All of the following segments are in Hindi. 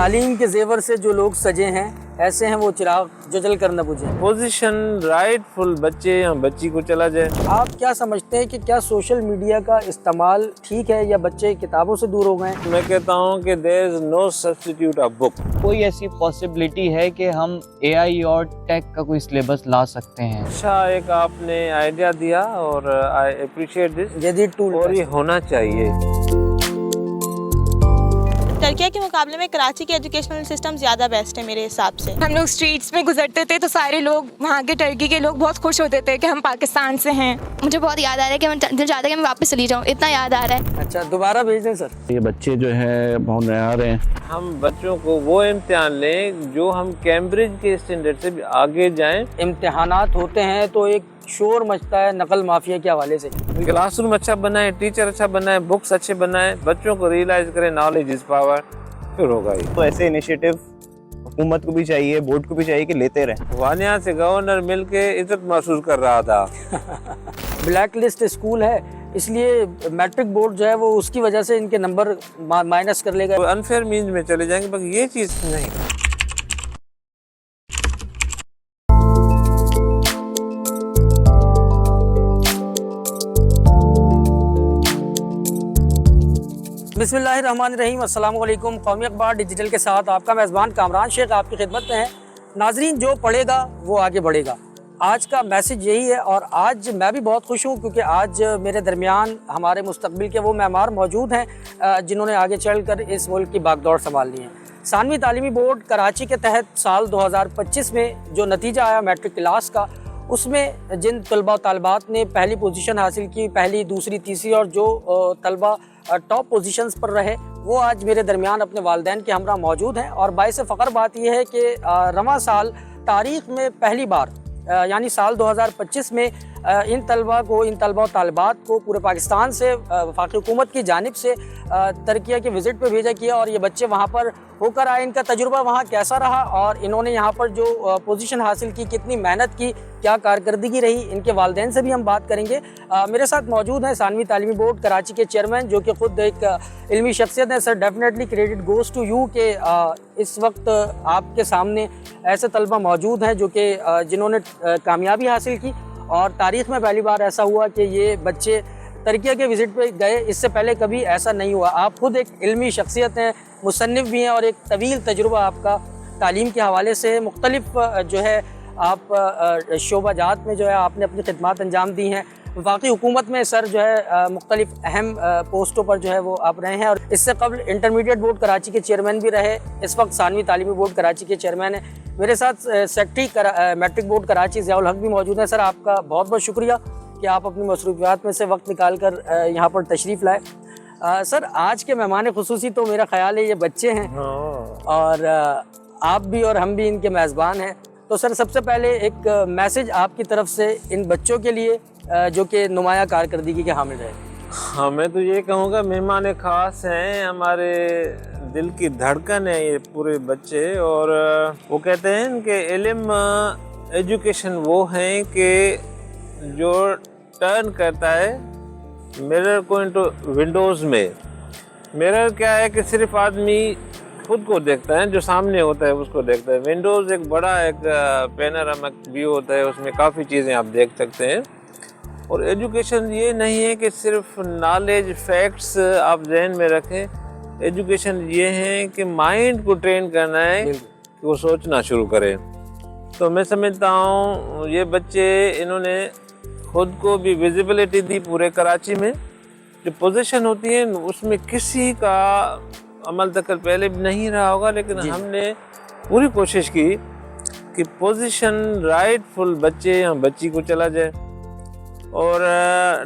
तालीम के जेवर से जो लोग सजे हैं, ऐसे हैं वो चिराग जो जल कर न बुझे। पोजीशन राइटफुल बच्चे या बच्ची को चला जाए। आप क्या समझते हैं कि क्या सोशल मीडिया का इस्तेमाल ठीक है या बच्चे किताबों से दूर हो गए? मैं कहता हूँ कि there is no substitute of book. कोई ऐसी पॉसिबिलिटी है कि हम एआई और टेक का कोई सिलेबस ला सकते हैं? अच्छा एक आपने आइडिया दिया और आई अप्रिशिएट दिस। जदीद टूल और ये होना चाहिए। टर्किया के मुकाबले में कराची के एजुकेशनल सिस्टम ज़्यादा बेस्ट है मेरे हिसाब से। हम लोग स्ट्रीट्स में गुजरते थे तो सारे लोग वहाँ के टर्की के लोग बहुत खुश होते थे कि हम पाकिस्तान से हैं। मुझे बहुत याद आ रहा है कि मैं दिल चाहता है कि मैं वापस चली जाऊँ, इतना याद आ रहा है। अच्छा दोबारा भेज दें सर। ये बच्चे जो है बहुत आ रहे हैं। हम बच्चों को वो इम्तिहान लें जो हम कैम्ब्रिज के स्टैंडर्ड से भी आगे जाएं। इम्तिहानात होते हैं तो एक शोर मचता है नकल माफिया के हवाले से। क्लासरूम अच्छा बनाए, टीचर अच्छा बनाए, बुक्स अच्छे बनाए, बच्चों को रियलाइज करें नॉलेज इज पावर, फिर होगा ही। तो ऐसे इनिशिएटिव हुकूमत को भी चाहिए, बोर्ड को भी चाहिए कि लेते रहें। वानिया से गवर्नर मिलके इज्जत महसूस कर रहा था। ब्लैक लिस्ट स्कूल है, इसलिए मैट्रिक बोर्ड जो है वो उसकी वजह से इनके नंबर माइनस कर लेगा। तो अनफेयर मीन्स में चले जाएंगे, बाकी ये चीज़ नहीं। बिस्मिल्लाहिर्रहमानिर्रहीम, अस्सलाम वालेकुम। कौमी अखबार डिजिटल के साथ आपका मेज़बान कामरान शेख आपकी खिदमत में है। नाजरीन, जो पढ़ेगा वो आगे बढ़ेगा, आज का मैसेज यही है। और आज मैं भी बहुत खुश हूँ क्योंकि आज मेरे दरमियान हमारे मुस्तकबिल के वो मेमार मौजूद हैं जिन्होंने आगे चलकर इस मुल्क की बागडोर संभालनी है। सानवी तालीमी बोर्ड कराची के तहत साल 2025 में जो नतीजा आया मैट्रिक क्लास का, उसमें जिन तलबा तालबात ने पहली पोजीशन हासिल की, पहली दूसरी तीसरी, और जो तलबा टॉप पोजीशंस पर रहे, वो आज मेरे दरमियान अपने वालिदैन के हमरा मौजूद हैं। और बाइस फ़ख्र बात यह है कि रवां साल तारीख़ में पहली बार यानी साल 2025 में इन तलबा तालिबात को पूरे पाकिस्तान से वफाकी हुकूमत की जानिब से टर्किया के विज़िट पे भेजा किया और ये बच्चे वहाँ पर होकर आए। इनका तजुर्बा वहाँ कैसा रहा और इन्होंने यहाँ पर जो पोजीशन हासिल की, कितनी मेहनत की, क्या कारकर्दगी रही, इनके वालिदैन से भी हम बात करेंगे। मेरे साथ मौजूद हैं सानवी तालीमी बोर्ड कराची के चेयरमैन, जो कि ख़ुद एक इल्मी शख्सियत है। Sir, definitely credit goes to you के इस वक्त आपके सामने ऐसे तलबा मौजूद हैं जो कि जिन्होंने कामयाबी हासिल की और तारीख़ में पहली बार ऐसा हुआ कि ये बच्चे टर्किया के विज़िट पे गए। इससे पहले कभी ऐसा नहीं हुआ। आप खुद एक इल्मी शख्सियत हैं, मुसन्निफ़ भी हैं और एक तवील तजुर्बा आपका तालीम के हवाले से मुख्तलिफ जो है आप शोबाजात में जो है आपने अपनी खिदमात अंजाम दी हैं। वफाकी हुकूमत में सर जो है मुख्तलिफ अहम पोस्टों पर जो है वो आप रहे हैं और इससे कबल इंटरमीडिएट बोर्ड कराची के चेयरमैन भी रहे। इस वक्त सानवी तालीमी बोर्ड कराची के चेयरमैन हैं। मेरे साथ secretary matric board Karachi Ziaul Haq भी मौजूद हैं। सर, आपका बहुत बहुत शुक्रिया कि आप अपनी मसरूफियात में से वक्त निकाल कर यहाँ पर तशरीफ़ लाए। सर, आज के मेहमान खुसूसी तो मेरा ख्याल है ये बच्चे हैं और आप भी और हम भी इनके मेज़बान हैं। तो सर, सबसे पहले एक मैसेज आपकी तरफ से इन बच्चों के लिए जो कि नुमाया कारकर्दगी के हामिल रहे। हाँ, मैं तो ये कहूँगा मेहमान ख़ास हैं, हमारे दिल की धड़कन है ये पूरे बच्चे। और वो कहते हैं कि इल्म एजुकेशन वो हैं कि जो टर्न करता है मिरर को इनटू विंडोज़ में। मिरर क्या है कि सिर्फ आदमी खुद को देखता है, जो सामने होता है उसको देखता है। विंडोज़ एक बड़ा एक पैनोरामिक व्यू होता है, उसमें काफ़ी चीज़ें आप देख सकते हैं। और एजुकेशन ये नहीं है कि सिर्फ नॉलेज फैक्ट्स आप जहन में रखें। एजुकेशन ये है कि माइंड को ट्रेन करना है कि वो सोचना शुरू करे। तो मैं समझता हूँ ये बच्चे, इन्होंने खुद को भी विजिबिलिटी दी पूरे कराची में। जो पोजीशन होती है उसमें किसी का अमल तक पहले भी नहीं रहा होगा, लेकिन हमने पूरी कोशिश की कि पोजीशन राइटफुल बच्चे या बच्ची को चला जाए। और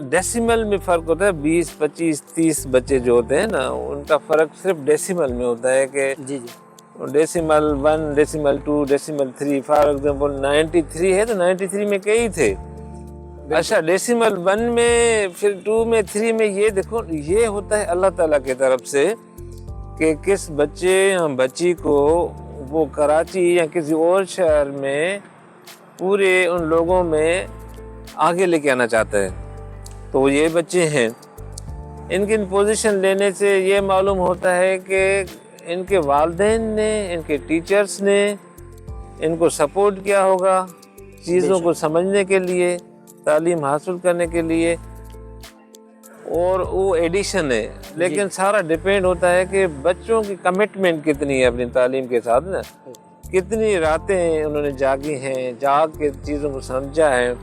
डेसिमल में फ़र्क होता है, 20, 25, 30 बच्चे जो होते हैं ना, उनका फ़र्क सिर्फ डेसिमल में होता है कि decimal 1, decimal 2, decimal 3। For example 93 है तो 93 में कई थे। अच्छा, डेसिमल 1 में, फिर 2 में, 3 में, ये देखो, ये होता है अल्लाह ताला की तरफ से कि किस बच्चे या बच्ची को वो कराची या किसी और शहर में पूरे उन लोगों में आगे लेके आना चाहता है। तो ये बच्चे हैं, इनकी पोजीशन लेने से ये मालूम होता है कि इनके वालिदैन ने, इनके टीचर्स ने इनको सपोर्ट किया होगा चीज़ों को समझने के लिए, तालीम हासिल करने के लिए, और वो एडिशन है। लेकिन सारा डिपेंड होता है कि बच्चों की कमिटमेंट कितनी है अपनी तालीम के साथ ना, कितनी रातें उन्होंने जागी हैं, जाग के चीज़ों को समझा है।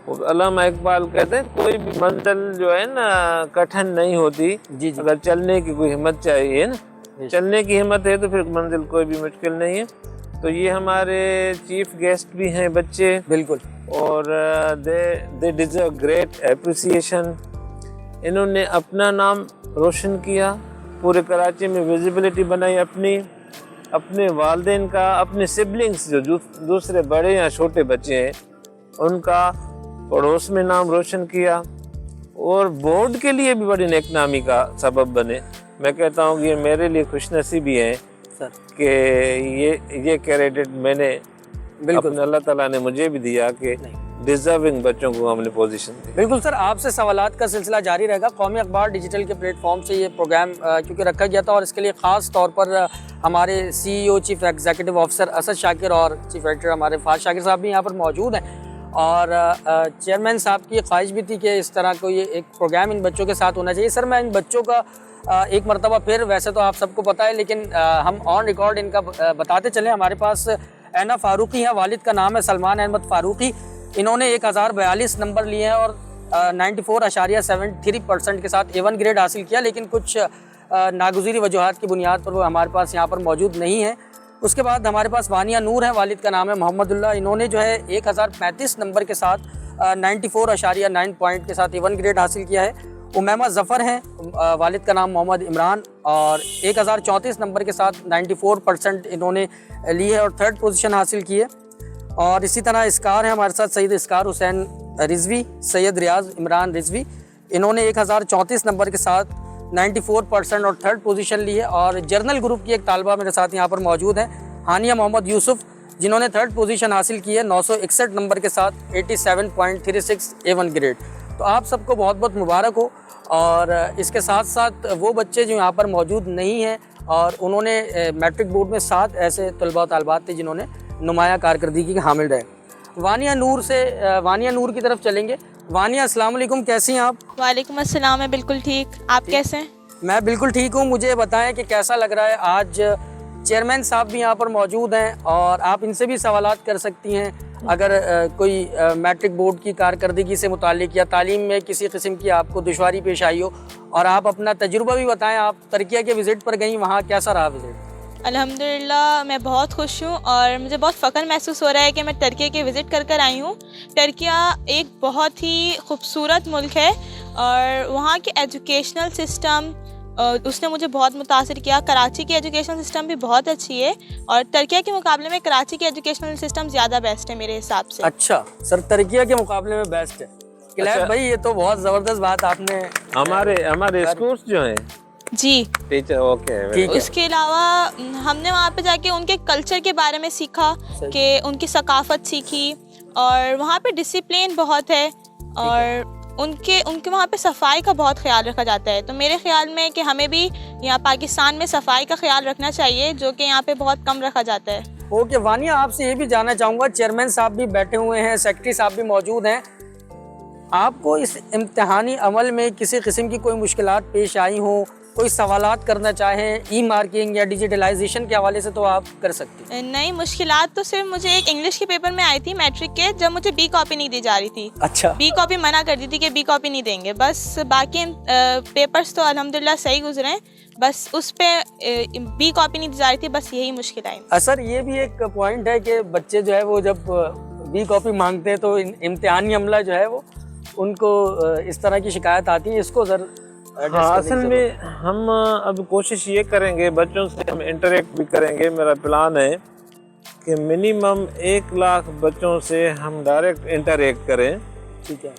और अल्लामा इकबाल कहते हैं कोई भी मंजिल जो है ना कठिन नहीं होती, अगर चलने की कोई हिम्मत चाहिए ना, चलने की हिम्मत है तो फिर मंजिल कोई भी मुश्किल नहीं है। तो ये हमारे चीफ गेस्ट भी हैं बच्चे, बिल्कुल, और दे डिजर्व ग्रेट एप्रिसिएशन। इन्होंने अपना नाम रोशन किया, पूरे कराची में विजिबिलिटी बनाई अपने वालिदैन का, अपने सिबलिंग्स जो दूसरे बड़े या छोटे बच्चे हैं उनका पड़ोस में नाम रोशन किया, और बोर्ड के लिए भी बड़ी नेकनामी का सबब बने। मैं कहता हूँ कि ये मेरे लिए खुशनसीबी है सर कि ये क्रेडिट मैंने बिल्कुल अल्लाह ताला ने मुझे भी दिया कि डिजर्विंग बच्चों को हमने पोजीशन दी। बिल्कुल सर, आपसे सवालात का सिलसिला जारी रहेगा। कौमी अखबार डिजिटल के प्लेटफॉर्म से ये प्रोग्राम क्योंकि रखा गया था, और इसके लिए ख़ास तौर पर हमारे CEO chief executive officer Asad Shakir और चीफ एडिटर हमारे फाज शाकिर साहब भी यहाँ पर मौजूद हैं, और चेयरमैन साहब की ख्वाहिश भी थी कि इस तरह को ये एक प्रोग्राम इन बच्चों के साथ होना चाहिए। सर मैं इन बच्चों का एक मरतबा फिर, वैसे तो आप सबको पता है लेकिन हम ऑन रिकॉर्ड इनका बताते चलें। हमारे पास ऐना फ़ारूकी हैं, वालिद का नाम है सलमान अहमद फ़ारूकी। इन्होंने 1042 नंबर लिए हैं और 94.73% के साथ A1 ग्रेड हासिल किया, लेकिन कुछ नागुज़ीरी वजूहात की बुनियाद पर वो हमारे पास यहाँ पर मौजूद नहीं है। उसके बाद हमारे पास वानिया नूर है, वालिद का नाम है मोहम्मदुल्लाह। इन्होंने जो है 1035 नंबर के साथ 94.9 पॉइंट के साथ A1 ग्रेड हासिल किया है। उमैमा ज़फ़र हैं, वालिद का नाम मोहम्मद इमरान, और 1034 नंबर के साथ 94% इन्होंने ली है और 3rd पोजीशन हासिल की है। और इसी तरह इसकार हैं हमारे साथ, सईद इसकार हुसैन रिजवी, सैयद रियाज इमरान रिजवी। इन्होंने 1034 नंबर के साथ 94% और 3rd पोजीशन ली है। और जर्नल ग्रुप की एक तालबा मेरे साथ यहाँ पर मौजूद हैं, हानिया मोहम्मद यूसुफ, जिन्होंने 3rd पोजीशन हासिल की है 961 नंबर के साथ 87.36 A1 ग्रेड। तो आप सबको बहुत बहुत मुबारक हो। और इसके साथ साथ वो बच्चे जो यहाँ पर मौजूद नहीं हैं, और उन्होंने मैट्रिक बोर्ड में 7 ऐसे तलबा तालबात थे जिन्होंने नुमाया कारकर्दगी के हामिल रहे। वानिया नूर की तरफ चलेंगे। वानिया अस्सलाम वालेकुम, कैसी हैं आप? वालेकुम अस्सलाम, मैं बिल्कुल ठीक, आप कैसे हैं? मैं बिल्कुल ठीक हूँ। मुझे बताएं कि कैसा लग रहा है, आज चेयरमैन साहब भी यहाँ पर मौजूद हैं और आप इनसे भी सवालात कर सकती हैं अगर कोई मैट्रिक बोर्ड की कारकर्दगी से मुतालिक या तालीम में किसी किस्म की आपको दुश्वारी पेश आई हो, और आप अपना तजुर्बा भी बताएं। आप तर्किया के विज़िट पर गई, वहाँ कैसा रहा विज़िट? अल्हम्दुलिल्लाह मैं बहुत खुश हूँ और मुझे बहुत फ़ख्र महसूस हो रहा है कि मैं टर्किया के विज़िट कर आई हूँ। टर्किया एक बहुत ही खूबसूरत मुल्क है और वहाँ के एजुकेशनल सिस्टम उसने मुझे बहुत मुतासिर किया। कराची की एजुकेशनल सिस्टम भी बहुत अच्छी है और टर्किया के मुकाबले में कराची की एजुकेशनल सिस्टम ज़्यादा बेस्ट है मेरे हिसाब से। अच्छा सर, टर्किया के मुकाबले में बेस्ट है। अच्छा भाई ये तो बहुत ज़बरदस्त बात आपने। हमारे स्कूल्स जो हैं जी टीचर, ओके। उसके अलावा हमने वहाँ पे जाके उनके कल्चर के बारे में सीखा कि उनकी सकाफत सीखी, और वहाँ पे डिसिप्लिन बहुत है और उनके वहाँ पे सफाई का बहुत ख्याल रखा जाता है। तो मेरे ख्याल में कि हमें भी यहाँ पाकिस्तान में सफाई का ख्याल रखना चाहिए, जो कि यहाँ पे बहुत कम रखा जाता है। ओके वानिया, आपसे ये भी जानना चाहूँगा, चेयरमैन साहब भी बैठे हुए हैं, सेक्रेटरी साहब भी मौजूद हैं, आपको इस इम्तिहानी अमल में किसी किस्म की कोई मुश्किलात पेश आई हों, कोई सवालात करना चाहें ई मार्किंग या डिजिटलाइजेशन के हवाले से, तो आप कर सकते हैं? नहीं, मुश्किलात तो सिर्फ मुझे एक इंग्लिश के पेपर में आई थी मैट्रिक के, जब मुझे बी कॉपी नहीं दी जा रही थी। अच्छा, बी कॉपी मना कर दी थी कि बी कॉपी नहीं देंगे। बस बाकी पेपर्स तो अल्हम्दुलिल्लाह सही गुजरे हैं, बस उस पर बी कॉपी नहीं दी जा रही थी, बस यही मुश्किल आई। सर ये भी एक पॉइंट है कि बच्चे जो है वो जब बी कॉपी मांगते हैं तो इम्तिहानी अमला जो है वो उनको इस तरह की शिकायत आती है, इसको सर हाँ, असल में हम अब कोशिश ये करेंगे, बच्चों से हम इंटरेक्ट भी करेंगे। मेरा प्लान है कि मिनिमम 1 लाख बच्चों से हम डायरेक्ट इंटरेक्ट करें, ठीक है,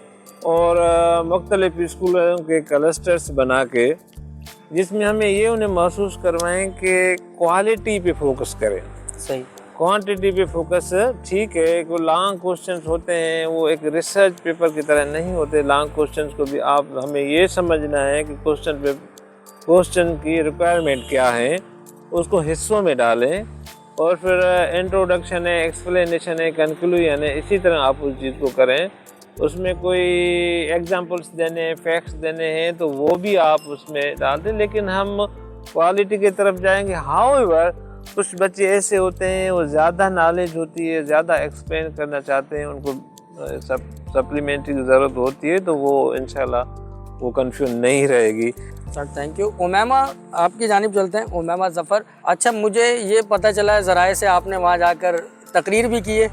और मुख्तलिफ स्कूलों के क्लस्टर्स बना के, जिसमें हमें ये उन्हें महसूस करवाएं कि क्वालिटी पे फोकस करें, सही, क्वांटिटी पे फोकस ठीक है। वो लॉन्ग क्वेश्चंस होते हैं, वो एक रिसर्च पेपर की तरह नहीं होते। लॉन्ग क्वेश्चंस को भी हमें ये समझना है कि क्वेश्चन की रिक्वायरमेंट क्या है, उसको हिस्सों में डालें और फिर इंट्रोडक्शन है, एक्सप्लेनेशन है, कंक्लूजन है, इसी तरह आप उस चीज़ को करें। उसमें कोई एग्जांपल्स देने हैं, फैक्ट्स देने हैं तो वो भी आप उसमें डाल दें, लेकिन हम क्वालिटी की तरफ जाएंगे। हाउएवर कुछ बच्चे ऐसे होते हैं वो ज़्यादा नॉलेज होती है, ज़्यादा एक्सप्लेन करना चाहते हैं, उनको सप्लीमेंट्री की ज़रूरत होती है, तो वो इंशाल्लाह वो कंफ्यूज नहीं रहेगी। Sir thank you. उमैमा आपकी जानिब चलते हैं। उमैमा ज़फ़र, अच्छा मुझे ये पता चला है ज़राए से आपने वहाँ जाकर तकरीर भी की है,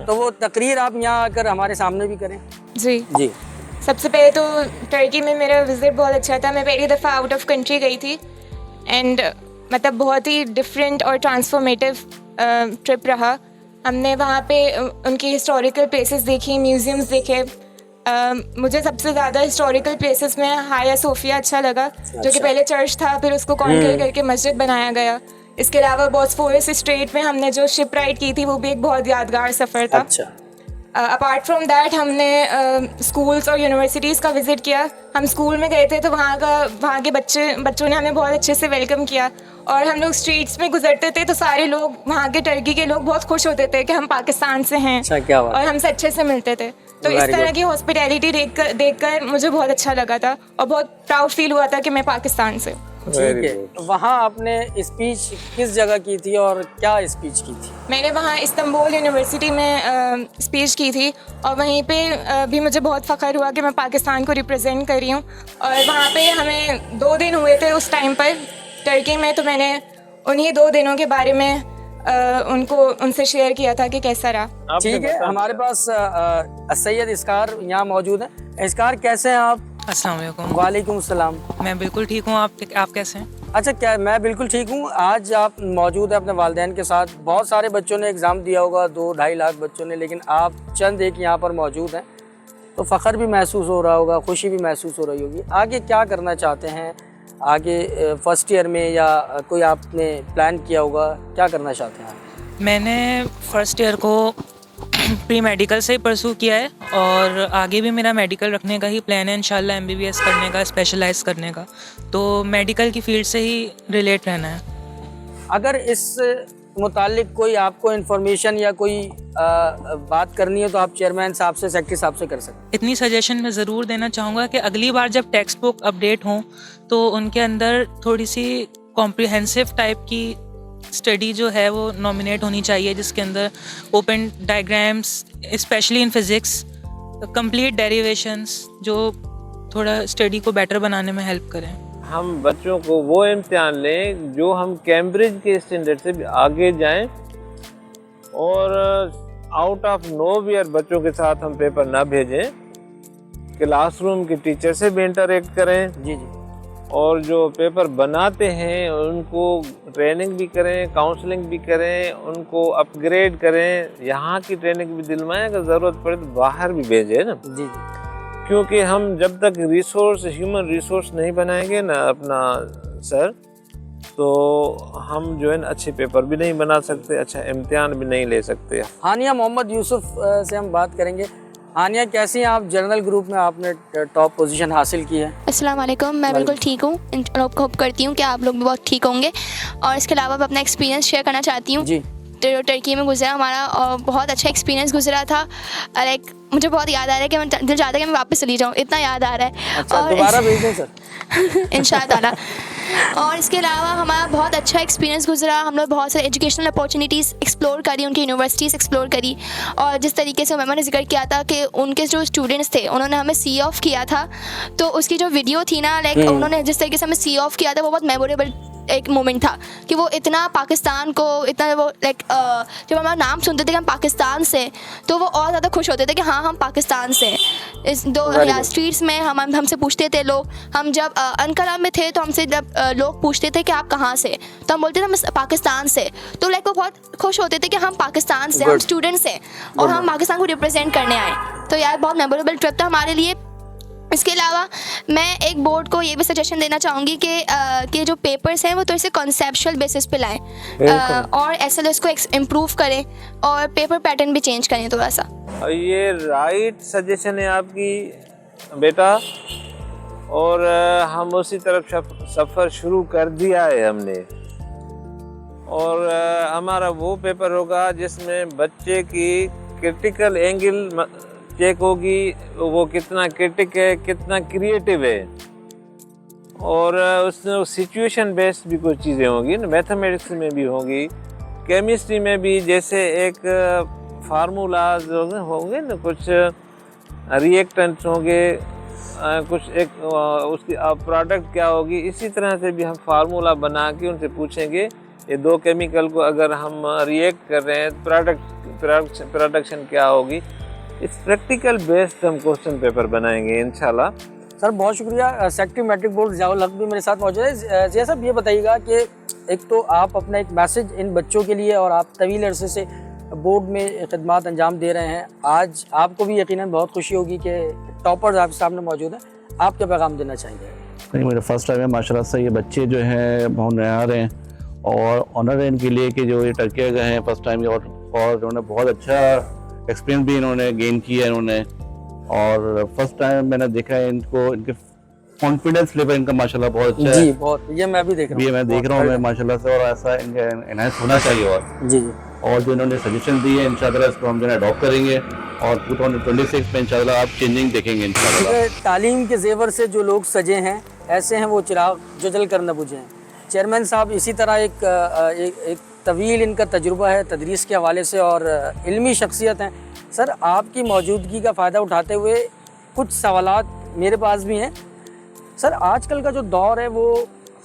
तो वो तकरीर आप यहाँ आकर हमारे सामने भी करें। जी जी सबसे पहले तो टर्की में मेरा विज़िट बहुत अच्छा था। मैं पहली दफ़ा आउट ऑफ कंट्री गई थी एंड मतलब बहुत ही डिफरेंट और ट्रांसफॉर्मेटिव ट्रिप रहा। हमने वहाँ पे उनकी हिस्टोरिकल प्लेसेस देखी, म्यूज़ियम्स देखे। मुझे सबसे ज़्यादा हिस्टोरिकल प्लेसेस में हाया सोफिया अच्छा लगा, जो कि पहले चर्च था, फिर उसको कॉन्कर करके मस्जिद बनाया गया। इसके अलावा बॉस्फोरस स्ट्रेट में हमने जो शिप राइड की थी वो भी एक बहुत यादगार सफ़र था। अच्छा अपार्ट फ्रॉम दैट हमने स्कूल्स और यूनिवर्सिटीज़ का विज़िट किया। हम स्कूल में गए थे तो वहाँ के बच्चों ने हमें बहुत अच्छे से वेलकम किया, और हम लोग स्ट्रीट्स में गुजरते थे तो सारे लोग, वहाँ के टर्की के लोग बहुत खुश होते थे कि हम पाकिस्तान से हैं। अच्छा, क्या बात। और हमसे अच्छे से मिलते थे। तो इस तरह की हॉस्पिटैलिटी देखकर मुझे बहुत अच्छा लगा था और बहुत प्राउड फील हुआ था कि मैं पाकिस्तान से। ठीक है। वहाँ आपने स्पीच किस जगह की थी और क्या स्पीच की थी? मैंने वहाँ इस्तांबुल यूनिवर्सिटी में स्पीच की थी, और वहीं पे भी मुझे बहुत फ़ख्र हुआ कि मैं पाकिस्तान को रिप्रेजेंट कर रही हूँ। और वहाँ पे हमें 2 दिन हुए थे उस टाइम पर टर्की में, तो मैंने उन्हीं 2 दिनों के बारे में उनसे शेयर किया था कि कैसा रहा। ठीक है, हमारे पास सैयद इसकार यहाँ मौजूद हैं। इसकार कैसे हैं आप? अस्सलाम वालेकुम। वालेकुम सलाम। मैं बिल्कुल ठीक हूँ, आप कैसे हैं? अच्छा, क्या मैं बिल्कुल ठीक हूँ। आज आप मौजूद हैं अपने वालिदैन के साथ। बहुत सारे बच्चों ने एग्ज़ाम दिया होगा, 2-2.5 लाख बच्चों ने, लेकिन आप चंद एक यहाँ पर मौजूद हैं, तो फ़ख्र भी महसूस हो रहा होगा, खुशी भी महसूस हो रही होगी। आगे क्या करना चाहते हैं? आगे फर्स्ट ईयर में या कोई आपने प्लान किया होगा, क्या करना चाहते हैं आप? मैंने फ़र्स्ट ईयर को प्री मेडिकल से परसू किया है, और आगे भी मेरा मेडिकल रखने का ही प्लान है इंशाल्लाह, MBBS करने का, स्पेशलाइज करने का। तो मेडिकल की फील्ड से ही रिलेट रहना है। अगर इस मुतालिक कोई आपको इन्फॉर्मेशन या कोई बात करनी है तो आप चेयरमैन साहब से, सेक्रेटरी साहब से कर सकते हैं। इतनी सजेशन मैं ज़रूर देना चाहूँगा कि अगली बार जब टेक्स्ट बुक अपडेट हों तो उनके अंदर थोड़ी सी कॉम्प्रिहेंसिव टाइप की स्टडी जो है वो नॉमिनेट होनी चाहिए, जिसके अंदर open diagrams, specially in physics, complete derivations, जो थोड़ा स्टडी को बेटर बनाने में हेल्प करें। हम बच्चों को वो इम्तिहान लें जो हम कैम्ब्रिज के स्टैंडर्ड से भी आगे जाएं, और आउट ऑफ नोवेयर बच्चों के साथ हम पेपर ना भेजें, क्लासरूम के टीचर से भी इंटरेक्ट करें। जी जी। और जो पेपर बनाते हैं उनको ट्रेनिंग भी करें, काउंसलिंग भी करें, उनको अपग्रेड करें, यहाँ की ट्रेनिंग भी दिलवाएं, अगर ज़रूरत पड़े तो बाहर भी भेजें ना। जी जी। क्योंकि हम जब तक रिसोर्स, ह्यूमन रिसोर्स नहीं बनाएंगे ना अपना सर, तो हम जो है ना अच्छे पेपर भी नहीं बना सकते, अच्छा इम्तिहान भी नहीं ले सकते। हानिया मोहम्मद यूसुफ से हम बात करेंगे। हानिया कैसी हैं आप? जनरल ग्रुप में आपने टॉप पोजीशन हासिल की है। अस्सलाम वालेकुम। मैं बिल्कुल ठीक हूँ, होप करती हूँ कि आप लोग भी बहुत ठीक होंगे। और इसके अलावा मैं अपना एक्सपीरियंस शेयर करना चाहती हूँ। जी। टर्की में गुजरा हमारा, और बहुत अच्छा एक्सपीरियंस गुजरा था। लाइक मुझे बहुत याद आ रहा है कि मैं दिल चाहता है कि मैं वापस चली जाऊँ, इतना याद आ रहा है। अच्छा, दोबारा भेज दें सर। इंशाअल्लाह। और इसके अलावा हमारा बहुत अच्छा एक्सपीरियंस गुजरा। हम लोग बहुत सारे एजुकेशनल अपॉर्चुनिटीज़ एक्सप्लोर करी, उनकी यूनिवर्सिटीज़ एक्सप्लोर करी। और जिस तरीके से मैंने जिक्र किया था कि उनके जो स्टूडेंट्स थे उन्होंने हमें सी ऑफ किया था, तो उसकी जो वीडियो थी ना, लाइक उन्होंने जिस तरीके से हमें सी ऑफ किया था वो बहुत मेमोरेबल एक मोमेंट था कि वो इतना पाकिस्तान को इतना वो लाइक जब हमारा नाम सुनते थे कि हम पाकिस्तान से, तो वो और ज़्यादा खुश होते थे कि हाँ हम पाकिस्तान से। इस स्ट्रीट्स में हमसे पूछते थे लोग, हम जब अनकरा में थे तो हमसे जब लोग पूछते थे कि आप कहाँ से, तो हम बोलते थे हम पाकिस्तान से। तो लाइक वो बहुत खुश होते थे कि हम पाकिस्तान से, हम स्टूडेंट्स हैं और हम पाकिस्तान को रिप्रेजेंट करने आए। तो यार बहुत मेमोरेबल ट्रिप था हमारे लिए। इसके अलावा मैं एक बोर्ड को ये भी सजेशन देना चाहूँगी कि जो पेपर्स हैं वो थोड़े से कॉन्सेप्चुअल बेसिस पे लाएं, और SLS को इम्प्रूव करें और पेपर पैटर्न भी चेंज करें थोड़ा सा। ये राइट सजेशन है आपकी बेटा, और हम उसी तरफ सफ़र शुरू कर दिया है हमने। और हमारा वो पेपर होगा जिसमें बच्चे की क्रिटिकल एंगल चेक होगी, वो कितना क्रिटिक है, कितना क्रिएटिव है। और उसमें सिचुएशन बेस्ड भी कुछ चीज़ें होंगी ना, मैथमेटिक्स में भी होंगी, केमिस्ट्री में भी, जैसे एक फार्मूलाज होंगे ना, कुछ रिएक्टेंट्स होंगे, कुछ एक उसकी प्रोडक्ट क्या होगी। इसी तरह से भी हम फार्मूला बना के उनसे पूछेंगे ये दो केमिकल को अगर हम रिएक्ट कर रहे हैं प्रोडक्शन क्या होगी। इस प्रैक्टिकल बेस्ड हम क्वेश्चन पेपर बनाएंगे इंशाल्लाह। सर बहुत शुक्रिया। Secretary matric board Ziaul Haq भी मेरे साथ मौजूद है। जिया साहब ये बताइएगा कि एक तो आप अपना एक मैसेज इन बच्चों के लिए, और आप तवील अरसे से बोर्ड में खिदमत अंजाम दे रहे हैं, आज आपको भी यकीनन बहुत खुशी होगी कि टॉपर्स आपके सामने मौजूद हैं। आप क्या पैगाम देना चाहेंगे? नहीं, मेरा फर्स्ट टाइम है माशाल्लाह से। ये बच्चे जो हैं बहुत नया रहे हैं और ऑनर है इनके लिए कि जो ये टर्किया गए हैं फर्स्ट टाइम, और उन्होंने बहुत अच्छा एक्सपीरियंस भी इन्होंने गेन किया है इन्होंने। और फर्स्ट टाइम मैंने देखा है इनको, इनके कॉन्फिडेंस लेवल इनका माशाल्लाह बहुत अच्छा है। जी बहुत, ये मैं भी देख रहा हूँ। ये मैं देख रहा हूँ मैं माशाल्लाह से, और ऐसा इनका एनहांस होना चाहिए। और जी और जो इन्होंने सजेशन दी है इंशाल्लाह इसको हम जो है अडॉप्ट करेंगे, और 2026 में इंशाल्लाह आप चेंजिंग देखेंगे इंशाल्लाह। तालीम के जेवर से जो लोग सजे हैं, ऐसे हैं वो चिराग जो जल कर न बुझे हैं। चेयरमैन साहब, इसी तरह एक तवील इनका तजुर्बा है तदरीस के हवाले से और इल्मी शख्सियत हैं। सर आपकी मौजूदगी का फ़ायदा उठाते हुए कुछ सवालात मेरे पास भी हैं। सर आजकल का जो दौर है वो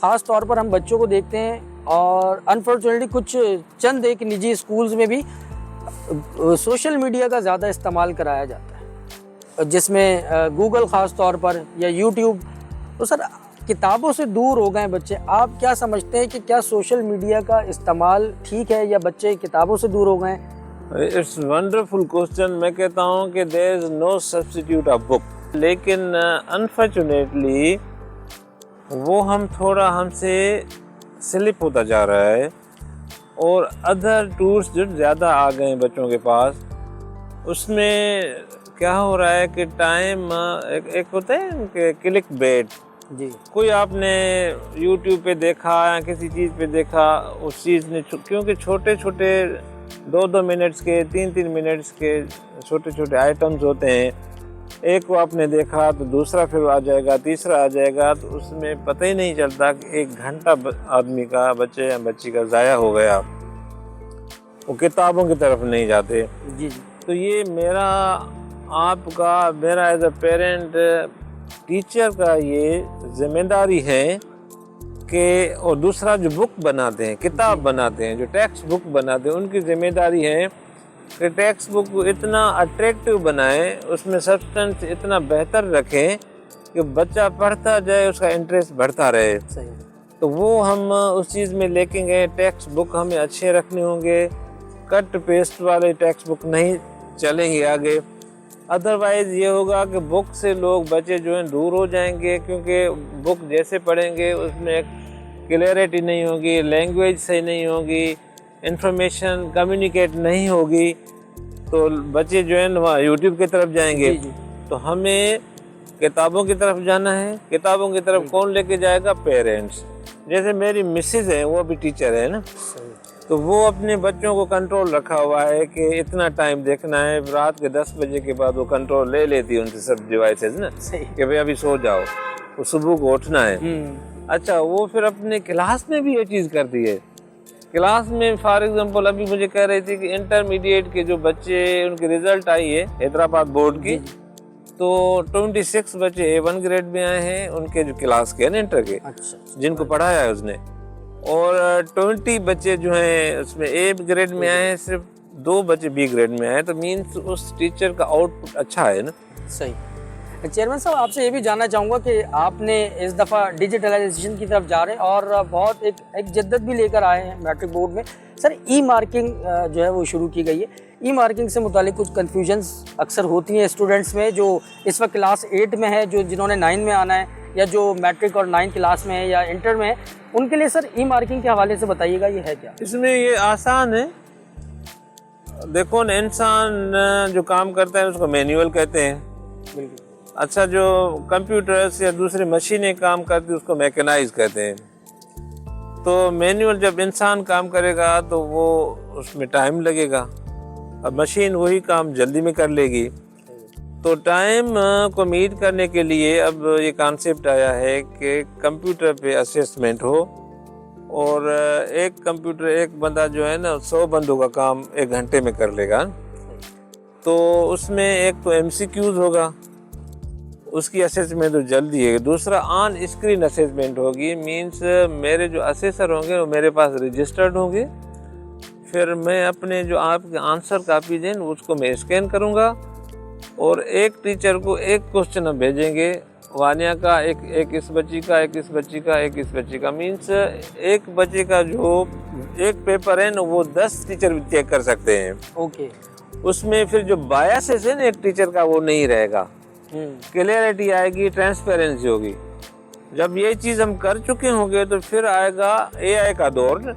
ख़ास तौर पर हम बच्चों को देखते हैं, और अनफॉर्चुनेटली कुछ चंद एक निजी स्कूल्स में भी सोशल मीडिया का ज़्यादा इस्तेमाल कराया जाता है, जिसमें गूगल ख़ास तौर पर या यूट्यूब। तो सर किताबों से दूर हो गए बच्चे, आप क्या समझते हैं कि क्या सोशल मीडिया का इस्तेमाल ठीक है या बच्चे किताबों से दूर हो गए? It's wonderful question. मैं कहता हूँ कि there is no substitute of book, लेकिन अनफॉर्चुनेटली वो हमसे स्लिप होता जा रहा है, और अदर टूल्स जो ज़्यादा आ गए हैं बच्चों के पास, उसमें क्या हो रहा है कि टाइम एक होता है कि क्लिक बेट जी, कोई आपने YouTube पे देखा या किसी चीज़ पे देखा, उस चीज़ ने क्योंकि छोटे छोटे 2-2 मिनट्स के 3-3 मिनट्स के छोटे छोटे आइटम्स होते हैं, एक को आपने देखा तो दूसरा फिर आ जाएगा, तीसरा आ जाएगा, तो उसमें पता ही नहीं चलता कि 1 घंटा आदमी का, बच्चे या बच्ची का ज़ाया हो गया, वो किताबों की तरफ नहीं जाते। जी तो ये मेरा एज अ पेरेंट, टीचर का ये जिम्मेदारी है कि, और दूसरा जो बुक बनाते हैं, किताब बनाते हैं, जो टेक्स्ट बुक बनाते हैं, उनकी जिम्मेदारी है कि टेक्स्ट बुक को इतना अट्रैक्टिव बनाएं, उसमें सब्सटेंस इतना बेहतर रखें कि बच्चा पढ़ता जाए, उसका इंटरेस्ट बढ़ता रहे। सही। तो वो हम उस चीज़ में लेकेंगे। टेक्स्ट बुक हमें अच्छे रखने होंगे, कट पेस्ट वाले टेक्स्ट बुक नहीं चलेंगे आगे। अदरवाइज़ ये होगा कि बुक से बच्चे जो हैं दूर हो जाएंगे, क्योंकि बुक जैसे पढ़ेंगे उसमें एक क्लियरिटी नहीं होगी, लैंग्वेज सही नहीं होगी, इंफॉर्मेशन कम्युनिकेट नहीं होगी, तो बच्चे जो हैं वहाँ यूट्यूब की तरफ जाएंगे। जी। तो हमें किताबों की तरफ जाना है। किताबों की तरफ कौन लेके जाएगा? पेरेंट्स। जैसे मेरी मिसेज है, वो भी टीचर है ना, तो वो अपने बच्चों को कंट्रोल रखा हुआ है कि इतना टाइम देखना है। रात के 10 बजे के बाद वो कंट्रोल ले लेती है उनसे सब डिवाइसेस ना, कि भाई अभी सो जाओ, वो सुबह को उठना है। अच्छा, वो फिर अपने क्लास में भी ये चीज़ करती है। क्लास में फॉर एग्जांपल अभी मुझे कह रही थी कि इंटरमीडिएट के जो बच्चे, उनकी रिजल्ट आई है हैदराबाद बोर्ड की, तो 26 बच्चे A1 ग्रेड में आए हैं, उनके जो क्लास के हैं इंटर के, जिनको पढ़ाया है उसने, और 20 बच्चे जो हैं उसमें A ग्रेड में आए हैं, सिर्फ 2 बच्चे B ग्रेड में आए। तो मीन्स उस टीचर का आउटपुट अच्छा है ना। सही। चेयरमैन साहब, आपसे ये भी जानना चाहूँगा कि आपने इस दफ़ा डिजिटलाइजेशन की तरफ जा रहे हैं और बहुत एक जिद्दत भी लेकर आए हैं मैट्रिक बोर्ड में। सर ई मार्किंग जो है वो शुरू की गई है। ई मार्किंग से मुतालिक कुछ कन्फ्यूजन्स अक्सर होती हैं स्टूडेंट्स में, जो इस वक्त क्लास 8 में है, जिन्होंने 9 में आना है, या जो मैट्रिक और 9 क्लास में है या इंटर में है, उनके लिए सर ई मार्किंग के हवाले से बताइएगा, ये है क्या? इसमें ये आसान है। देखो ना, इंसान जो काम करता है उसको मैनुअल कहते हैं। बिल्कुल। अच्छा, जो कंप्यूटर्स या दूसरी मशीनें काम करती है उसको मैकेनाइज कहते हैं। तो मैनुअल जब इंसान काम करेगा तो वो उसमें टाइम लगेगा, अब मशीन वही काम जल्दी में कर लेगी। तो टाइम को मीट करने के लिए अब ये कॉन्सेप्ट आया है कि कंप्यूटर पे असेसमेंट हो, और एक कंप्यूटर एक बंदा जो है ना 100 बंदों का काम 1 घंटे में कर लेगा। तो उसमें एक तो MCQs होगा, उसकी असेसमेंट तो जल्दी है। दूसरा ऑन स्क्रीन असेसमेंट होगी, मींस मेरे जो असेसर होंगे वो मेरे पास रजिस्टर्ड होंगे, फिर मैं अपने जो आपके आंसर कापी दें उसको मैं स्कैन करूँगा, और एक टीचर को एक क्वेश्चन हम भेजेंगे, वानिया का एक इस बच्ची का, एक इस बच्ची का, एक इस बच्ची का, मींस एक बच्चे का जो एक पेपर है ना वो 10 टीचर भी चेक कर सकते हैं। ओके। उसमें फिर जो बायसेस है ना एक टीचर का वो नहीं रहेगा, क्लियरिटी आएगी, ट्रांसपेरेंसी होगी। जब ये चीज़ हम कर चुके होंगे तो फिर आएगा AI का दौर,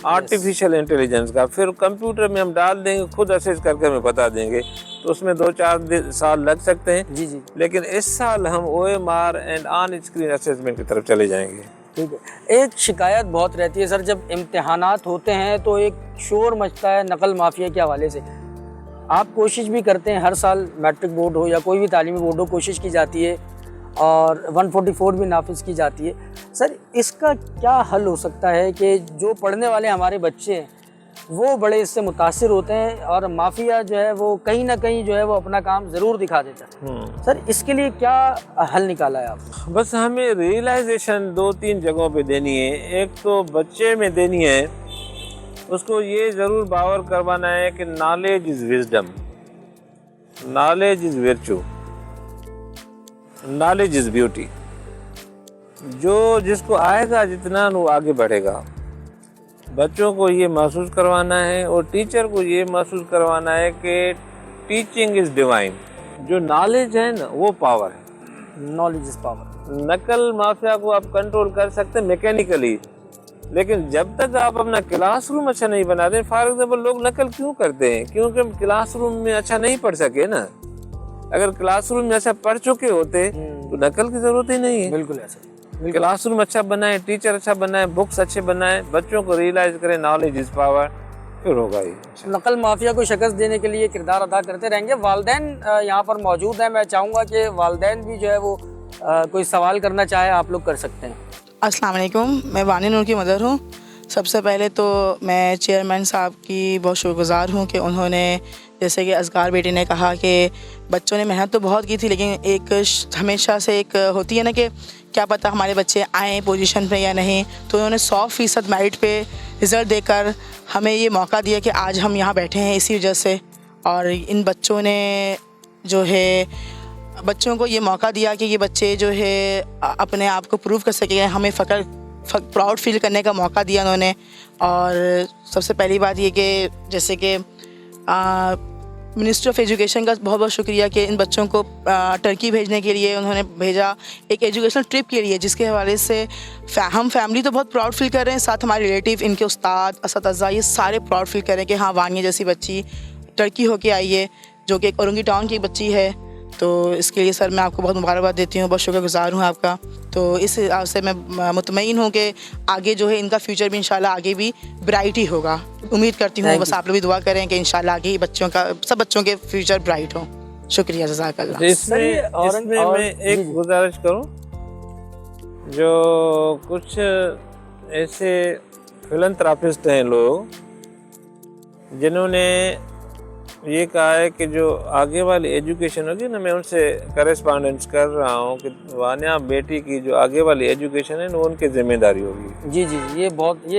आर्टिफिशियल इंटेलिजेंस का। फिर कंप्यूटर में हम डाल देंगे, खुद असेस करके हमें बता देंगे। तो उसमें 2-4 साल लग सकते हैं जी। लेकिन इस साल हम OMR and on screen assessment की तरफ चले जाएंगे। ठीक है। एक शिकायत बहुत रहती है सर, जब इम्तिहानात होते हैं तो एक शोर मचता है नकल माफिया के हवाले से। आप कोशिश भी करते हैं, हर साल मैट्रिक बोर्ड हो या कोई भी तालीमी बोर्ड हो, कोशिश की जाती है और 144 भी नाफिज की जाती है। सर इसका क्या हल हो सकता है कि जो पढ़ने वाले हमारे बच्चे हैं वो बड़े इससे मुतासिर होते हैं और माफिया जो है वो कहीं ना कहीं जो है वो अपना काम ज़रूर दिखा देता है। सर इसके लिए क्या हल निकाला है आप? बस हमें रियलाइजेशन 2-3 जगहों पे देनी है। एक तो बच्चे में देनी है, उसको ये ज़रूर बावर करवाना है कि knowledge is wisdom, knowledge is virtue, knowledge is beauty. जो जिसको आएगा जितना वो आगे बढ़ेगा। बच्चों को ये महसूस करवाना है और टीचर को ये महसूस करवाना है कि टीचिंग इज़ डिवाइन। जो नॉलेज है ना वो पावर है, नॉलेज इज़ पावर। नकल माफिया को आप कंट्रोल कर सकते हैं मैकेनिकली, लेकिन जब तक आप अपना क्लासरूम अच्छा नहीं बना दें। फॉर एग्जाम्पल लोग नकल क्यों करते हैं? क्योंकि हम क्लासरूम में अच्छा नहीं पढ़ सके ना। अगर क्लासरूम में अच्छा पढ़ चुके होते तो नकल की जरूरत ही नहीं है। बिल्कुल ऐसे। क्लासरूम अच्छा बनाए, टीचर अच्छा बनाए, बुक्स अच्छे बनाए, बच्चों को रियलाइज करें नॉलेज इज पावर, फिर होगा ही। नकल माफिया को शिकस्त देने के लिए किरदार अदा करते रहेंगे। वालिदैन यहाँ पर मौजूद हैं, मैं चाहूँगा कि वालिदैन भी जो है वो कोई सवाल करना चाहे आप लोग कर सकते हैं। अस्सलाम वालेकुम, मैं वानी नूर की मदर हूँ। सबसे पहले तो मैं चेयरमैन साहब की बहुत शुक्रगुज़ार हूँ कि उन्होंने, जैसे कि असगार बेटी ने कहा कि बच्चों ने मेहनत तो बहुत की थी, लेकिन एक हमेशा से एक होती है ना कि क्या पता हमारे बच्चे आएँ पोजीशन पे या नहीं, तो उन्होंने 100% मेरिट पे रिज़ल्ट देकर हमें ये मौका दिया कि आज हम यहाँ बैठे हैं इसी वजह से। और इन बच्चों ने जो है बच्चों को ये मौका दिया कि ये बच्चे जो है अपने आप को प्रूव कर सके, हमें प्राउड फील करने का मौका दिया उन्होंने। और सबसे पहली बात ये कि जैसे कि मिनिस्ट्री ऑफ एजुकेशन का बहुत बहुत शुक्रिया कि इन बच्चों को टर्की भेजने के लिए उन्होंने भेजा, एक एजुकेशनल ट्रिप के लिए, जिसके हवाले से हम फैमिली तो बहुत प्राउड फील कर रहे हैं, साथ हमारे रिलेटिव, इनके उस्ताद, असतज़ा, ये सारे प्राउड फील कर रहे हैं कि हाँ वानिया जैसी बच्ची टर्की होके आई है, जो कि एक औरंगी टाउन की बच्ची है। तो इसके लिए सर मैं आपको बहुत मुबारकबाद देती हूँ, बहुत शुक्रगुज़ार हूँ आपका। तो इस हिसाब से मैं मुतमईन हूँ कि आगे जो है इनका फ्यूचर भी इंशाल्लाह आगे भी ब्राइट ही होगा। उम्मीद करती हूँ, बस आप लोग भी दुआ करें कि इंशाल्लाह आगे ही बच्चों का, सब बच्चों के फ्यूचर ब्राइट हो। शुक्रिया, जज़ाकल्लाह। इसमें मैं एक गुजारिश करूँ, जो कुछ ऐसे फिलंथ्रापिस्ट हैं लोग जिन्होंने ये कहा है कि जो आगे वाली एजुकेशन होगी ना, मैं उनसे करेस्पॉन्डेंस कर रहा हूँ कि वानिया बेटी की जो आगे वाली एजुकेशन है ना वो उनकी जिम्मेदारी होगी। जी जी, ये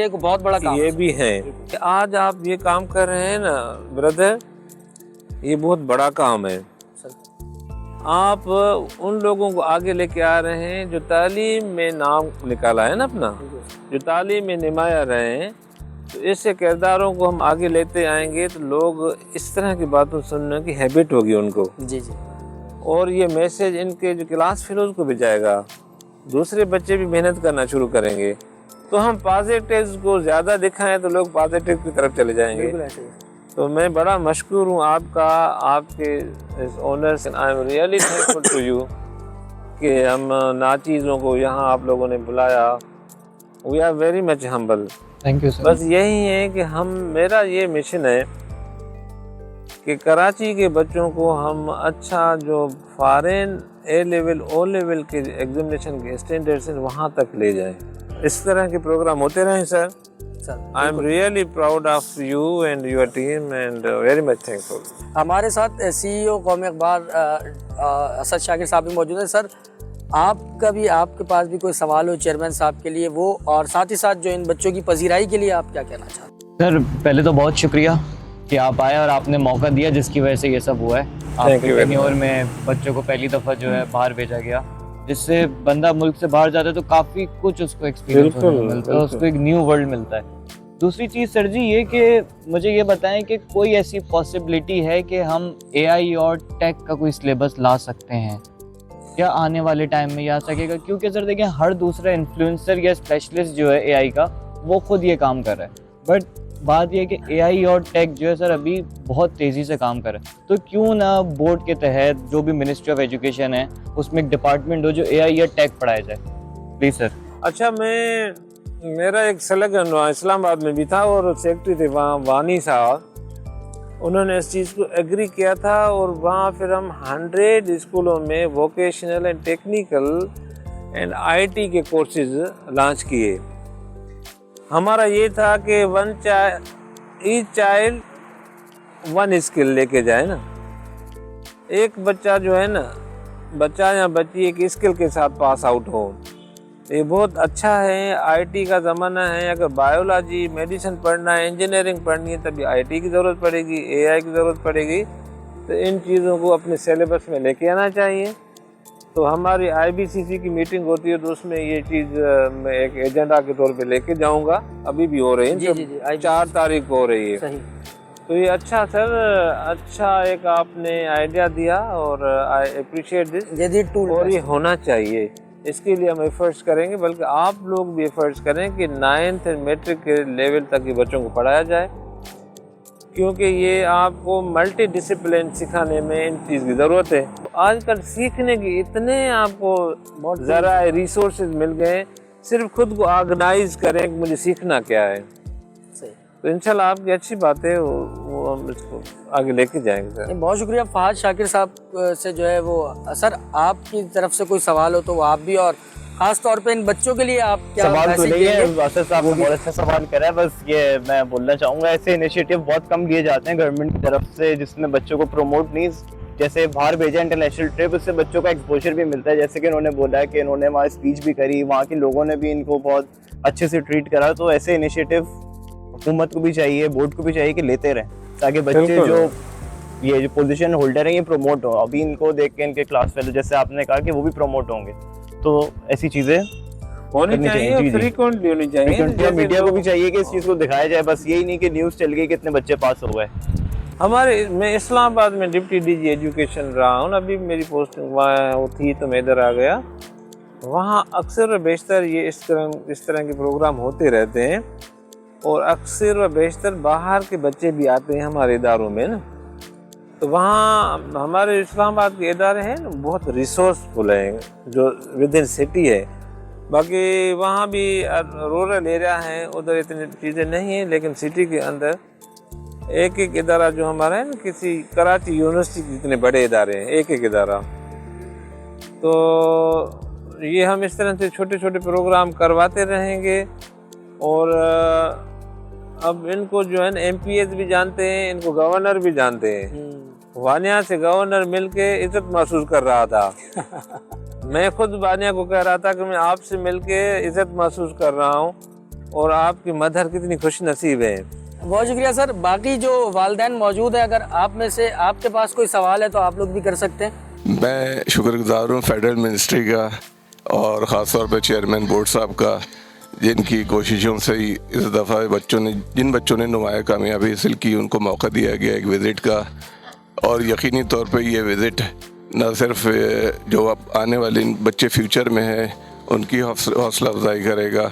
एक बहुत बड़ा काम ये भी है कि आज आप ये काम कर रहे हैं ना ब्रदर, ये बहुत बड़ा काम है। आप उन लोगों को आगे लेके आ रहे हैं जो तालीम में नाम निकाला है ना अपना, जो तालीम में नुमाया रहे हैं। तो ऐसे किरदारों को हम आगे लेते आएंगे तो लोग इस तरह की बातों सुनने की हैबिट होगी उनको। जी जी। और ये मैसेज इनके जो क्लास फेलोज को भी जाएगा, दूसरे बच्चे भी मेहनत करना शुरू करेंगे। तो हम पॉजिटिव को ज़्यादा दिखाएं तो लोग पॉजिटिव की तरफ चले जाएंगे। तो मैं बड़ा मशकूर हूँ आपका, आपके इस honours, I am really thankful to you कि हम नाचीज़ों को यहाँ आप लोगों ने बुलाया we are very much humble. Thank you sir. बस यही है कि मेरा ये मिशन है कि कराची के बच्चों को हम अच्छा जो फॉरेन ए लेवल ओ लेवल के एग्जामिनेशन के स्टैंडर्ड्स हैं वहाँ तक ले जाएं। इस तरह के प्रोग्राम होते रहें sir. I am really proud of you and your team and very much thankful. हमारे साथ CEO कौमी अखबार असद शाकिर साहब भी मौजूद हैं। सर, आपके पास भी कोई सवाल हो चेयरमैन साहब के लिए वो, और साथ ही साथ जो इन बच्चों की पजीराई के लिए आप क्या कहना चाहते हैं? सर पहले तो बहुत शुक्रिया कि आप आए और आपने मौका दिया जिसकी वजह से ये सब हुआ है। आपके टेन्योर में बच्चों को पहली दफ़ा जो है बाहर भेजा गया, जिससे बंदा मुल्क से बाहर जाता है तो काफ़ी कुछ उसको एक्सपीरियंस मिलता है, उसको एक न्यू वर्ल्ड मिलता है। दूसरी चीज़ सर जी ये कि मुझे ये बताएं कि कोई ऐसी पॉसिबिलिटी है कि हम AI और टेक का कोई सिलेबस ला सकते हैं क्या आने वाले टाइम में आ सकेगा? क्योंकि सर देखिए हर दूसरा इन्फ्लुएंसर या स्पेशलिस्ट जो है AI का वो खुद ये काम कर रहा है, बट बात यह कि AI और टेक जो है सर अभी बहुत तेज़ी से काम कर रहा है, तो क्यों ना बोर्ड के तहत जो भी मिनिस्ट्री ऑफ एजुकेशन है उसमें एक डिपार्टमेंट हो जो AI या टेक पढ़ाया जाए, प्लीज़ सर। अच्छा, मेरा एक स्लोगन वहाँ इस्लामाबाद में भी था और सेक्रेटरी थे वहाँ वानी साहब, उन्होंने इस चीज़ को एग्री किया था और वहाँ फिर हम 100 स्कूलों में vocational and technical and IT के कोर्सेज लॉन्च किए। हमारा ये था कि ईच चाइल्ड वन स्किल लेके जाए ना, एक बच्चा जो है ना, बच्चा या बच्ची एक स्किल के साथ पास आउट हो, ये बहुत अच्छा है। IT का ज़माना है, अगर बायोलॉजी मेडिसिन पढ़ना है, इंजीनियरिंग पढ़नी है तभी IT की ज़रूरत पड़ेगी, AI की ज़रूरत पड़ेगी, तो इन चीज़ों को अपने सिलेबस में लेके आना चाहिए। तो हमारी IBCC की मीटिंग होती है तो उसमें ये चीज़ मैं एक एजेंडा के तौर पे लेके जाऊंगा, अभी भी हो रही है, जी, 4 तारीख को हो रही है। सही। तो ये अच्छा सर, अच्छा एक आपने आइडिया दिया और आई अप्रिशिएट दिस। जदीद टूल और ये होना चाहिए, इसके लिए हम एफर्ट्स करेंगे, बल्कि आप लोग भी एफर्ट्स करें कि 9th एंड मैट्रिक के लेवल तक के बच्चों को पढ़ाया जाए, क्योंकि ये आपको मल्टी डिसिप्लिन सिखाने में इन चीज़ की ज़रूरत है। आजकल सीखने के इतने आपको ज़रा रिसोर्सेज मिल गए, सिर्फ खुद को ऑर्गेनाइज करें कि मुझे सीखना क्या है। तो इंशाल्लाह आपकी अच्छी बात है, वो हम इसको आगे लेके जाएंगे सर। बहुत शुक्रिया। फहाद शाकिर साहब से जो है वो, सर आपकी तरफ से कोई सवाल हो तो वो आप भी, और खास तौर पे इन बच्चों के लिए आप क्या सवाल तो नहीं है, वासिफ साहब ने भी बहुत अच्छा सवाल करा है। बस ये मैं बोलना चाहूँगा, ऐसे इनिशिएटिव बहुत कम लिए जाते हैं गवर्नमेंट की तरफ से जिसमें बच्चों को प्रमोट नहीं, जैसे बाहर भेजा इंटरनेशनल ट्रिप, उससे बच्चों का एक्सपोजर भी मिलता है। जैसे कि उन्होंने बोला है कि इन्होंने वहाँ स्पीच भी करी, वहाँ के लोगों ने भी इनको बहुत अच्छे से ट्रीट करा। तो ऐसे इनिशिएटिव हुकूमत को भी चाहिए, बोर्ड को भी चाहिए कि लेते रहें, ताकि बच्चे जो ये जो पोजीशन होल्डर हैं ये प्रमोट हो। अभी इनको देख के इनके क्लास फेलो जैसे आपने कहा कि वो भी प्रमोट होंगे, तो ऐसी चीज़ें होनी चाहिए, फ्रीक्वेंटली होनी चाहिए। मीडिया को भी चाहिए कि इस चीज़ को दिखाया जाए, बस यही नहीं कि न्यूज़ चल गई कितने बच्चे पास हो गए। मैं इस्लामाबाद में डिप्टी DG एजुकेशन रहा हूँ, अभी मेरी पोस्टिंग वहाँ थी तो मैं इधर आ गया। वहाँ अक्सर व बेशतर ये इस तरह के प्रोग्राम होते रहते हैं, और अक्सर व बेशतर बाहर के बच्चे भी आते हैं हमारे इदारों में ना। तो वहाँ हमारे इस्लामाबाद के इदारे हैं ना, बहुत रिसोर्सफुल हैं जो विद इन सिटी है। बाकी वहाँ भी रूरल एरिया है, उधर इतनी चीज़ें नहीं हैं, लेकिन सिटी के अंदर एक इदारा जो हमारा है ना, किसी कराची यूनिवर्सिटी के जितने बड़े इदारे हैं, एक इदारा। तो ये हम इस तरह से छोटे छोटे प्रोग्राम करवाते रहेंगे। और अब इनको जो है ना MPS भी जानते हैं, इनको गवर्नर भी जानते हैं। वानिया से गवर्नर मिलके इज्जत महसूस कर रहा था। मैं खुद वानिया को कह रहा था कि मैं आपसे मिलके इज्जत महसूस कर रहा हूँ, और आपकी मदर कितनी खुश नसीब है। बहुत शुक्रिया सर। बाकी जो वालिदैन मौजूद है, अगर आप में से आपके पास कोई सवाल है तो आप लोग भी कर सकते हैं। मैं शुक्रगुजार हूँ फेडरल मिनिस्ट्री का और ख़ास तौर पर चेयरमैन बोर्ड साहब का, जिनकी कोशिशों से ही इस दफ़ा जिन बच्चों ने नुमाया कामयाबी हासिल की उनको मौका दिया गया एक विज़िट का। और यकीनी तौर पे ये विज़िट न सिर्फ जो अब आने वाले बच्चे फ्यूचर में हैं उनकी हौसला अफजाई करेगा,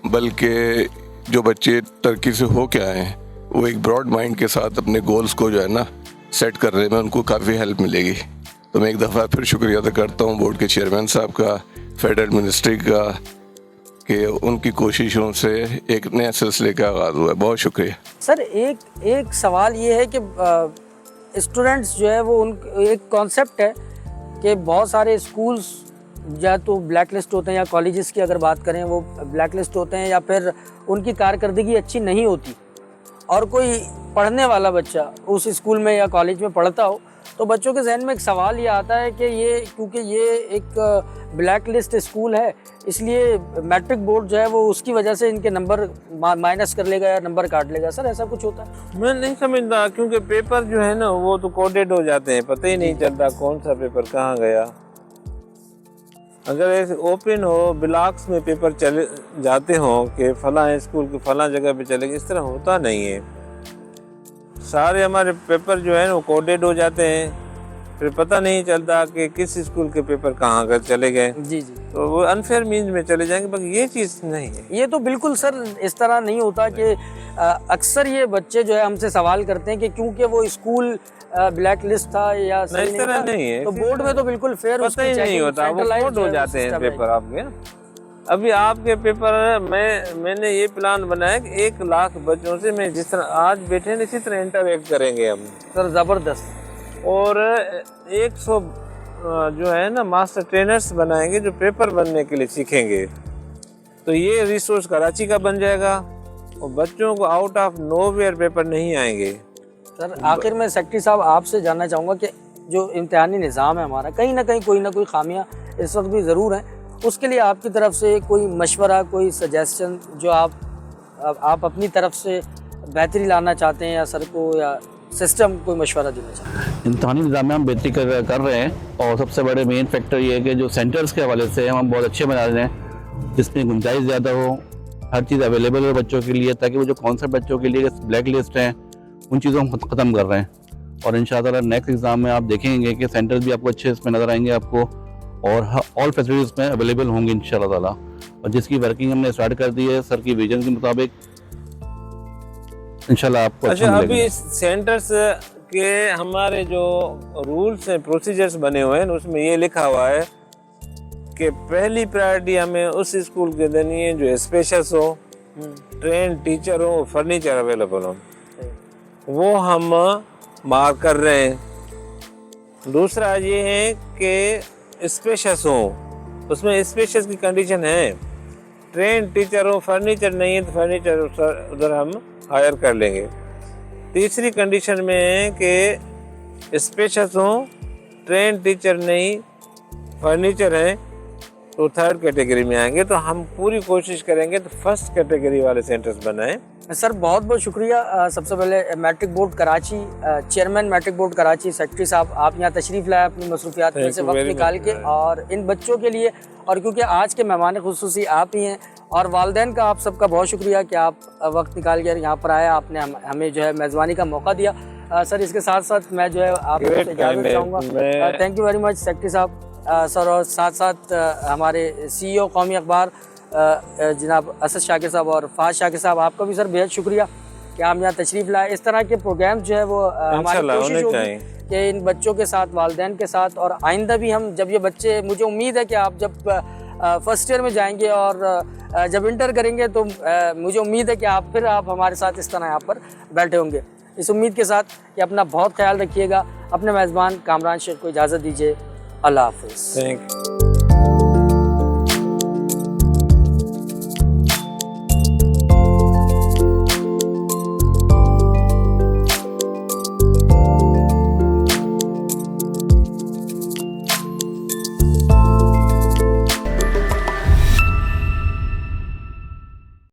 बल्कि जो बच्चे टर्की से हो के आए हैं वो एक ब्रॉड माइंड के साथ अपने गोल्स को जो है ना सेट करने में उनको काफ़ी हेल्प मिलेगी। तो मैं एक दफ़ा फिर शुक्रिया अदा करता हूँ बोर्ड के चेयरमैन साहब का, फेडरल मिनिस्ट्री का, कि उनकी कोशिशों से एक नए सिलसिले का आगाज़ हुआ है। बहुत शुक्रिया सर। एक सवाल ये है कि स्टूडेंट्स जो है वो एक कॉन्सेप्ट है कि बहुत सारे स्कूल्स या तो ब्लैक लिस्ट होते हैं, या कॉलेजेस की अगर बात करें वो ब्लैक लिस्ट होते हैं, या फिर उनकी कारकर्दगी अच्छी नहीं होती, और कोई पढ़ने वाला बच्चा उस स्कूल में या कॉलेज में पढ़ता हो तो बच्चों के जहन में एक सवाल ये आता है कि ये क्योंकि ये एक ब्लैक लिस्ट स्कूल है इसलिए मैट्रिक बोर्ड जो है वो उसकी वजह से इनके नंबर माइनस कर लेगा या नंबर काट लेगा। सर ऐसा कुछ होता है? मैं नहीं समझता, क्योंकि पेपर जो है ना वो तो कोडेड हो जाते हैं, पता ही नहीं चलता कौन सा पेपर कहाँ गया। अगर ऐसे ओपन हो, ब्लॉक्स में पेपर चले जाते हों कि फलां स्कूल के फलां जगह पे चले गए, इस तरह होता नहीं है। सारे हमारे पेपर जो है ना वो कोडेड हो जाते हैं, फिर पता नहीं चलता कि किस स्कूल के पेपर कहाँ कर चले गए। जी जी। तो वो अनफेयर मीन्स में चले जाएंगे, बाकी ये चीज़ नहीं है। ये तो बिल्कुल सर इस तरह नहीं होता कि अक्सर ये बच्चे जो है हमसे सवाल करते हैं कि क्योंकि वो स्कूल ब्लैक लिस्ट था या सही इस तरह नहीं है, तो बोर्ड में तो बिल्कुल फेयर पता ही नहीं होता, वो कोड हो जाते हैं पेपर आपके। अभी आपके पेपर मैंने ये प्लान बनाया कि 1 लाख बच्चों से मैं जिस तरह आज बैठे हैं इसी तरह इंटरेक्ट करेंगे हम। सर ज़बरदस्त। और 100 जो है ना मास्टर ट्रेनर्स बनाएंगे जो पेपर बनने के लिए सीखेंगे। तो ये रिसोर्स कराची का बन जाएगा और बच्चों को आउट ऑफ नोवेयर पेपर नहीं आएंगे। सर आखिर में सेक्रेटरी साहब आपसे जानना चाहूँगा कि जो इम्तिहानी निज़ाम है हमारा, कहीं ना कहीं कोई ना कोई खामियाँ इस वक्त भी ज़रूर हैं, उसके लिए आपकी तरफ से कोई मशवरा, कोई सजेशन जो आप अपनी तरफ से बेहतरी लाना चाहते हैं, या सर को या सिस्टम कोई मशवरा देना चाहते हैं? इम्तिहानी निज़ाम में हम बेहतरी कर रहे हैं, और सबसे बड़े मेन फैक्टर ये है कि जो सेंटर्स के हवाले से हम बहुत अच्छे बना रहे हैं, जिसमें गुंजाइश ज़्यादा हो, हर चीज़ अवेलेबल हो बच्चों के लिए, ताकि वो जो कॉन्सेप्ट बच्चों के लिए ब्लैक लिस्ट हैं उन चीज़ों को ख़त्म कर रहे हैं। और इंशाअल्लाह नेक्स्ट एग्ज़ाम में आप देखेंगे कि सेंटर्स भी आपको अच्छे इसमें नज़र आएंगे आपको, और ऑल फैसिलिटीज़ में अवेलेबल होंगी इंशाअल्लाह ताला। और जिसकी वर्किंग हमने स्टार्ट कर दी है सर की विजन के मुताबिक, इंशाल्लाह आपको अच्छा अभी सेंटर्स के हमारे जो रूल्स हैं, प्रोसीजर्स बने हुए हैं, उसमें ये लिखा हुआ है कि पहली प्रायोरिटी हमें उस स्कूल के देनी है जो स्पेशस हो, ट्रेन टीचर हो, फर्नीचर अवेलेबल हो, वो हम मार्क कर रहे हैं। दूसरा ये है कि स्पेशस हो, उसमें स्पेशस की कंडीशन है, ट्रेन टीचर हो, फर्नीचर नहीं है तो फर्नीचर उधर हम हायर कर लेंगे। तीसरी कंडीशन में है कि स्पेशस हो, ट्रेन टीचर नहीं, फर्नीचर है तो थर्ड कैटेगरी में आएंगे। तो हम पूरी कोशिश करेंगे तो फर्स्ट कैटेगरी वाले सेंटर्स बनाएं। सर बहुत बहुत शुक्रिया। सबसे पहले matric board Karachi, chairman matric board Karachi secretary साहब, आप यहाँ तशरीफ़ लाए अपनी मसरूफियात में से वक्त निकाल के, और इन बच्चों के लिए, और क्योंकि आज के मेहमान खुसूसी आप ही हैं, और वालिदैन का आप सबका बहुत शुक्रिया कि आप वक्त निकाल कर यहाँ पर आए, आपने हमें जो है मेज़बानी का मौका दिया। सर इसके साथ साथ मैं जो है आपको इजाज़त चाहूँगा। Thank you very much secretary साहब। सर और साथ साथ हमारे CEO कौमी अखबार जनाब असद शाकिर साहब और फाज शाकिर साहब, आपका भी सर बेहद शुक्रिया कि आप यहाँ तशरीफ़ लाए। इस तरह के प्रोग्राम जो है वो हमारी कोशिश होगी कि इन बच्चों के साथ, वालिदैन के साथ, और आइंदा भी हम जब ये बच्चे, मुझे उम्मीद है कि आप जब फर्स्ट ईयर में जाएंगे और जब इंटर करेंगे तो मुझे उम्मीद है कि आप हमारे साथ इस तरह यहाँ पर बैठे होंगे। इस उम्मीद के साथ कि अपना बहुत ख्याल रखिएगा। अपने मेज़बान कामरान शेख को इजाज़त दीजिए। अल्लाह हाफ़िज़। Thank you.